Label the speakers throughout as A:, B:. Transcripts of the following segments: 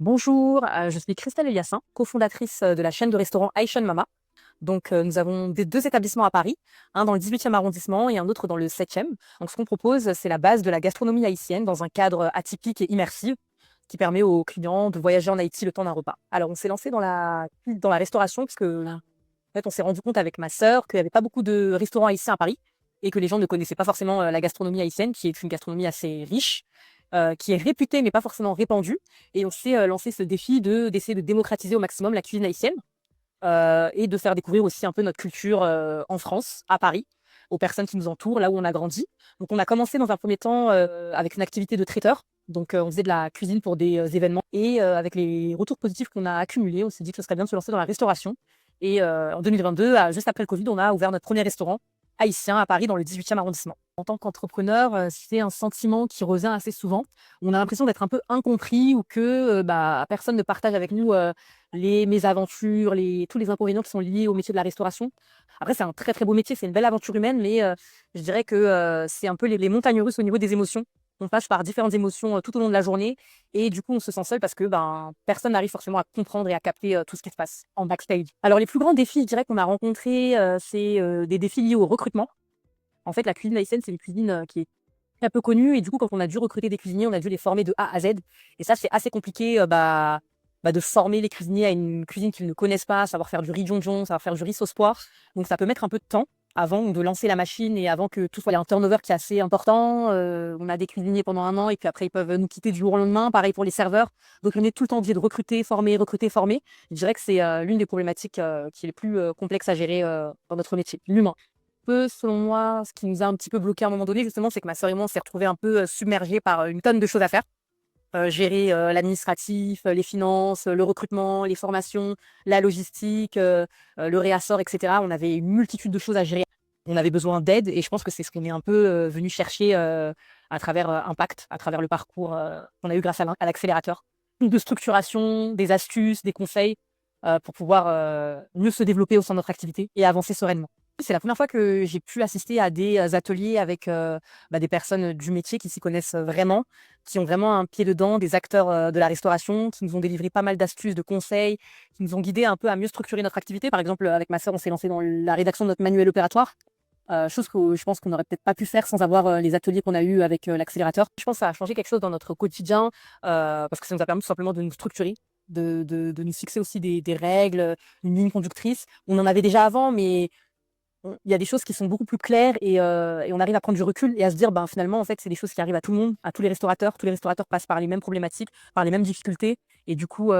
A: Bonjour, je suis Christelle Eliassin, cofondatrice de la chaîne de restaurants Aishan Mama. Donc, nous avons deux établissements à Paris, un dans le 18e arrondissement et un autre dans le 7e. Donc, ce qu'on propose, c'est la base de la gastronomie haïtienne dans un cadre atypique et immersif qui permet aux clients de voyager en Haïti le temps d'un repas. Alors, on s'est lancé dans la restauration parce que, en fait, on s'est rendu compte avec ma sœur qu'il n'y avait pas beaucoup de restaurants haïtiens à Paris et que les gens ne connaissaient pas forcément la gastronomie haïtienne, qui est une gastronomie assez riche, qui est réputée mais pas forcément répandue. Et on s'est lancé ce défi d'essayer de démocratiser au maximum la cuisine haïtienne et de faire découvrir aussi un peu notre culture en France, à Paris, aux personnes qui nous entourent, là où on a grandi. Donc, on a commencé dans un premier temps avec une activité de traiteur. Donc, on faisait de la cuisine pour des événements. Et avec les retours positifs qu'on a accumulés, on s'est dit que ce serait bien de se lancer dans la restauration. Et en 2022, juste après le Covid, on a ouvert notre premier restaurant haïtien à Paris, dans le 18e arrondissement. En tant qu'entrepreneur, c'est un sentiment qui revient assez souvent. On a l'impression d'être un peu incompris ou que personne ne partage avec nous les mésaventures, tous les inconvénients qui sont liés au métier de la restauration. Après, c'est un très très beau métier, c'est une belle aventure humaine, mais je dirais que c'est un peu les montagnes russes au niveau des émotions. On passe par différentes émotions tout au long de la journée et du coup, on se sent seul parce que personne n'arrive forcément à comprendre et à capter tout ce qui se passe en backstage. Alors, les plus grands défis, je dirais, qu'on a rencontrés, c'est des défis liés au recrutement. En fait, la cuisine haïtienne, c'est une cuisine qui est très peu connue et du coup, quand on a dû recruter des cuisiniers, on a dû les former de A à Z. Et ça, c'est assez compliqué de former les cuisiniers à une cuisine qu'ils ne connaissent pas, savoir faire du riz djonjon, savoir faire du riz sauce poire. Donc, ça peut mettre un peu de temps avant de lancer la machine et avant que tout soit. Il y a un turnover qui est assez important. On a des cuisiniers pendant un an et puis après, ils peuvent nous quitter du jour au lendemain. Pareil pour les serveurs. Donc, on est tout le temps obligé de recruter, former, recruter, former. Je dirais que c'est l'une des problématiques qui est les plus complexes à gérer dans notre métier, l'humain. Selon moi, ce qui nous a un petit peu bloqué à un moment donné, justement, c'est que ma sœur et moi, on s'est retrouvés un peu submergés par une tonne de choses à faire. Gérer l'administratif, les finances, le recrutement, les formations, la logistique, le réassort, etc. On avait une multitude de choses à gérer. On avait besoin d'aide et je pense que c'est ce qu'on est un peu venu chercher à travers Impact, à travers le parcours qu'on a eu grâce à l'accélérateur. Plus de structuration, des astuces, des conseils pour pouvoir mieux se développer au sein de notre activité et avancer sereinement. C'est la première fois que j'ai pu assister à des ateliers avec des personnes du métier qui s'y connaissent vraiment, qui ont vraiment un pied dedans, des acteurs de la restauration, qui nous ont délivré pas mal d'astuces, de conseils, qui nous ont guidés un peu à mieux structurer notre activité. Par exemple, avec ma sœur, on s'est lancé dans la rédaction de notre manuel opératoire, chose que je pense qu'on n'aurait peut-être pas pu faire sans avoir les ateliers qu'on a eus avec l'accélérateur. Je pense que ça a changé quelque chose dans notre quotidien parce que ça nous a permis tout simplement de nous structurer, de nous fixer aussi des règles, une ligne conductrice. On en avait déjà avant, mais il y a des choses qui sont beaucoup plus claires et on arrive à prendre du recul et à se dire, finalement, en fait, c'est des choses qui arrivent à tout le monde, à tous les restaurateurs. Tous les restaurateurs passent par les mêmes problématiques, par les mêmes difficultés. Et du coup,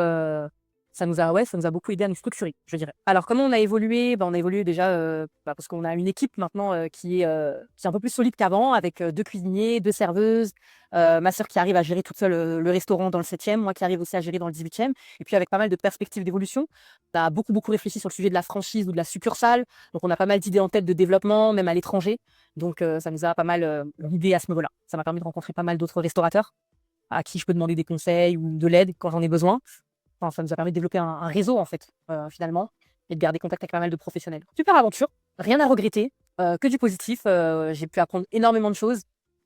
A: ça nous a beaucoup aidé à nous structurer, je dirais. Alors, comment on a évolué? On a évolué déjà parce qu'on a une équipe maintenant qui est un peu plus solide qu'avant, avec 2 cuisiniers, 2 serveuses, ma sœur qui arrive à gérer toute seule le restaurant dans le 7e, moi qui arrive aussi à gérer dans le 18e, et puis avec pas mal de perspectives d'évolution. On a beaucoup, beaucoup réfléchi sur le sujet de la franchise ou de la succursale. Donc, on a pas mal d'idées en tête de développement, même à l'étranger. Donc, ça nous a pas mal guidés à ce niveau-là. Ça m'a permis de rencontrer pas mal d'autres restaurateurs à qui je peux demander des conseils ou de l'aide quand j'en ai besoin. Enfin, ça nous a permis de développer un réseau, en fait, finalement, et de garder contact avec pas mal de professionnels. Super aventure, rien à regretter, que du positif. J'ai pu apprendre énormément de choses.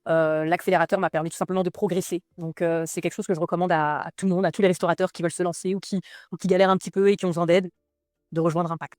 A: L'accélérateur m'a permis tout simplement de progresser. Donc, c'est quelque chose que je recommande à tout le monde, à tous les restaurateurs qui veulent se lancer ou qui galèrent un petit peu et qui ont besoin d'aide, de rejoindre Impact.